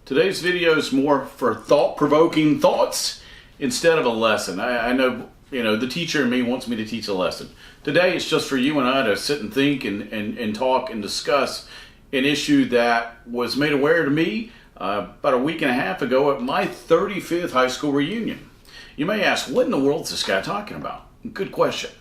Today's video is more for thought-provoking thoughts instead of a lesson. I know, the teacher in me wants me to teach a lesson. Today it's just for you and I to sit and think and talk and discuss an issue that was made aware to me about a week and a half ago at my 35th high school reunion. You may ask, what in the world is this guy talking about? Good question.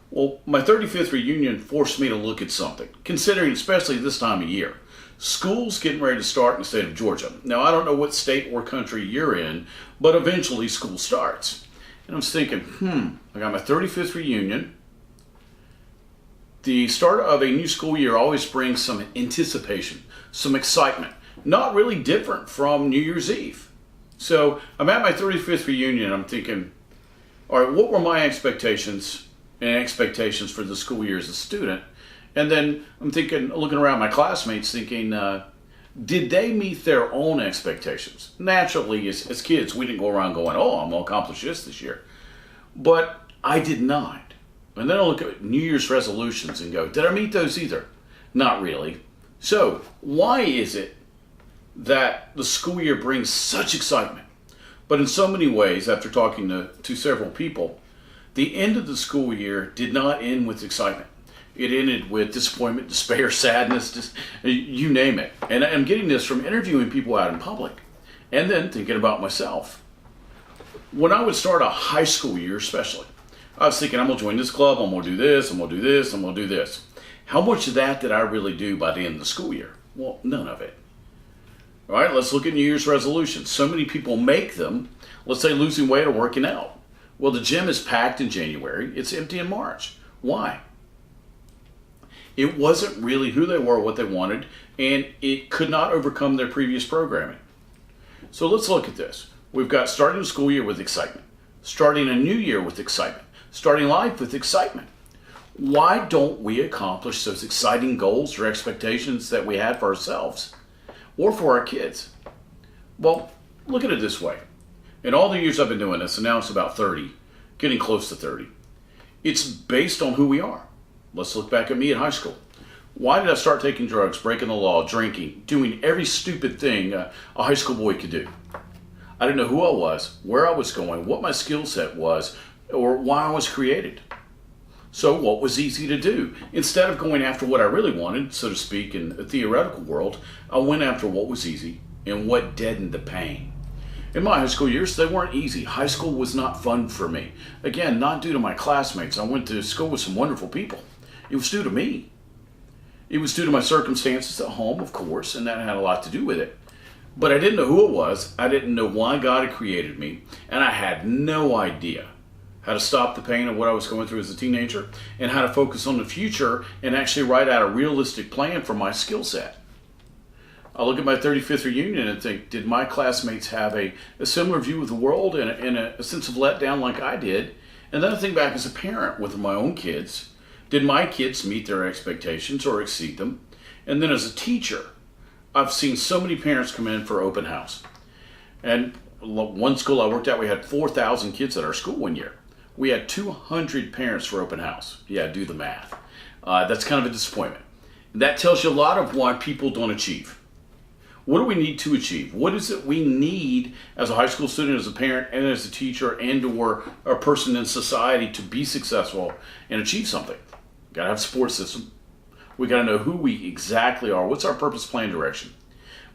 Well, my 35th reunion forced me to look at something, considering especially this time of year. School's getting ready to start in the state of Georgia. Now, I don't know what state or country you're in, but eventually school starts. And I was thinking, I got my 35th reunion. The start of a new school year always brings some anticipation, some excitement. Not really different from New Year's Eve. So I'm at my 35th reunion and I'm thinking, all right, what were my expectations for the school year as a student? And then I'm thinking, looking around my classmates, thinking, did they meet their own expectations? Naturally, as kids, we didn't go around going, oh, I'm going to accomplish this year. But I did not. And then I look at New Year's resolutions and go, did I meet those either? Not really. So why is it that the school year brings such excitement? But in so many ways, after talking to several people, the end of the school year did not end with excitement. It ended with disappointment, despair, sadness, just you name it. And I'm getting this from interviewing people out in public and then thinking about myself. When I would start a high school year especially, I was thinking, I'm going to join this club, I'm going to do this, I'm going to do this, I'm going to do this. How much of that did I really do by the end of the school year? Well, none of it. All right, let's look at New Year's resolutions. So many people make them, let's say losing weight or working out. Well, the gym is packed in January, it's empty in March. Why? It wasn't really who they were, what they wanted, and it could not overcome their previous programming. So let's look at this. We've got starting the school year with excitement, starting a new year with excitement, starting life with excitement. Why don't we accomplish those exciting goals or expectations that we had for ourselves or for our kids? Well, look at it this way. In all the years I've been doing this, and now it's about 30, getting close to 30, it's based on who we are. Let's look back at me in high school. Why did I start taking drugs, breaking the law, drinking, doing every stupid thing a high school boy could do? I didn't know who I was, where I was going, what my skill set was, or why I was created. So what was easy to do? Instead of going after what I really wanted, so to speak, in the theoretical world, I went after what was easy and what deadened the pain. In my high school years, they weren't easy. High school was not fun for me. Again, not due to my classmates. I went to school with some wonderful people. It was due to me. It was due to my circumstances at home, of course, and that had a lot to do with it. But I didn't know who it was. I didn't know why God had created me, and I had no idea how to stop the pain of what I was going through as a teenager and how to focus on the future and actually write out a realistic plan for my skill set. I look at my 35th reunion and think, did my classmates have a similar view of the world and a sense of letdown like I did? And then I think back as a parent with my own kids. Did my kids meet their expectations or exceed them? And then as a teacher, I've seen so many parents come in for open house. And one school I worked at, we had 4,000 kids at our school one year. We had 200 parents for open house. Yeah, do the math. That's kind of a disappointment. And that tells you a lot of why people don't achieve. What do we need to achieve? What is it we need as a high school student, as a parent, and as a teacher, and or a person in society to be successful and achieve something? Got to have a support system. We got to know who we exactly are. What's our purpose, plan, direction?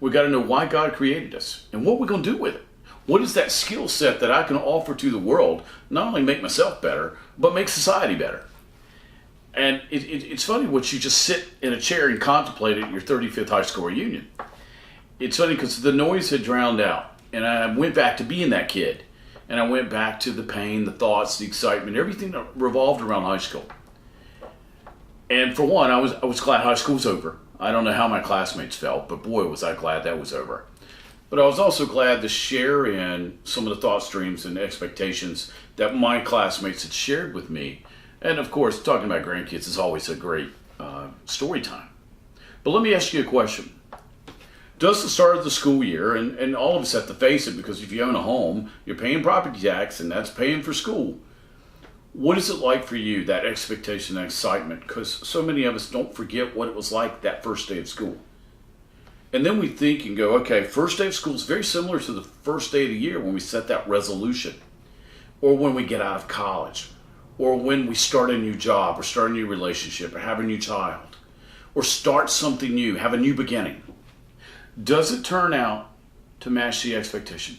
We got to know why God created us and what we're going to do with it. What is that skill set that I can offer to the world, not only make myself better, but make society better? And it's funny what you just sit in a chair and contemplate at your 35th high school reunion. It's funny because the noise had drowned out, and I went back to being that kid, and I went back to the pain, the thoughts, the excitement, everything that revolved around high school. And for one, I was glad high school was over. I don't know how my classmates felt, but boy, was I glad that was over. But I was also glad to share in some of the thought streams and expectations that my classmates had shared with me. And of course, talking about grandkids is always a great story time. But let me ask you a question. Does the start of the school year, and all of us have to face it because if you own a home, you're paying property tax and that's paying for school. What is it like for you, that expectation and excitement? Because so many of us don't forget what it was like that first day of school. And then we think and go, okay, first day of school is very similar to the first day of the year when we set that resolution, or when we get out of college, or when we start a new job, or start a new relationship, or have a new child, or start something new, have a new beginning. Does it turn out to match the expectation?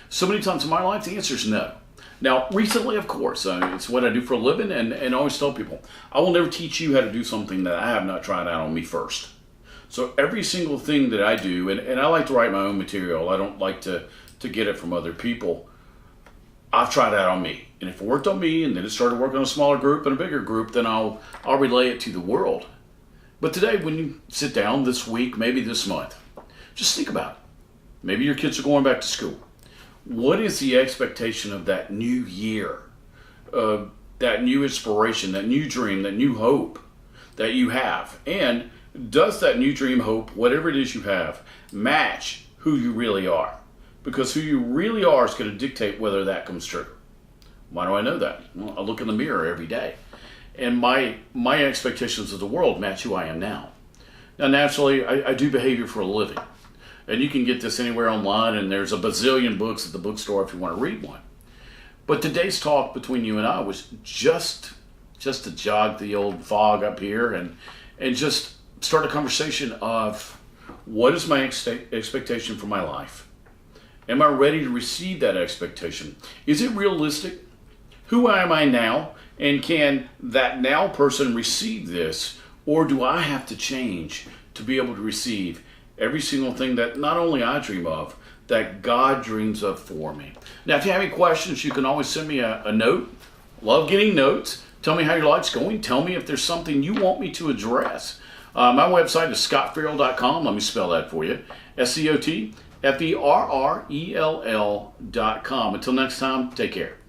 So many times in my life, the answer is no. Now, recently, of course, it's what I do for a living, and I always tell people, I will never teach you how to do something that I have not tried out on me first. So every single thing that I do, and I like to write my own material, I don't like to get it from other people, I've tried it out on me. And if it worked on me, and then it started working on a smaller group and a bigger group, then I'll relay it to the world. But today, when you sit down this week, maybe this month, just think about it. Maybe your kids are going back to school. What is the expectation of that new year, that new inspiration, that new dream, that new hope that you have? And does that new dream, hope, whatever it is you have, match who you really are? Because who you really are is going to dictate whether that comes true. Why do I know that? Well, I look in the mirror every day, and my expectations of the world match who I am now. Now, naturally, I do behavior for a living. And you can get this anywhere online, and there's a bazillion books at the bookstore if you want to read one. But today's talk between you and I was just to jog the old fog up here and just start a conversation of what is my expectation for my life? Am I ready to receive that expectation? Is it realistic? Who am I now? And can that now person receive this? Or do I have to change to be able to receive every single thing that not only I dream of, that God dreams of for me? Now, if you have any questions, you can always send me a note. Love getting notes. Tell me how your life's going. Tell me if there's something you want me to address. My website is scotferrell.com. Let me spell that for you. ScotFerrell.com. Until next time, take care.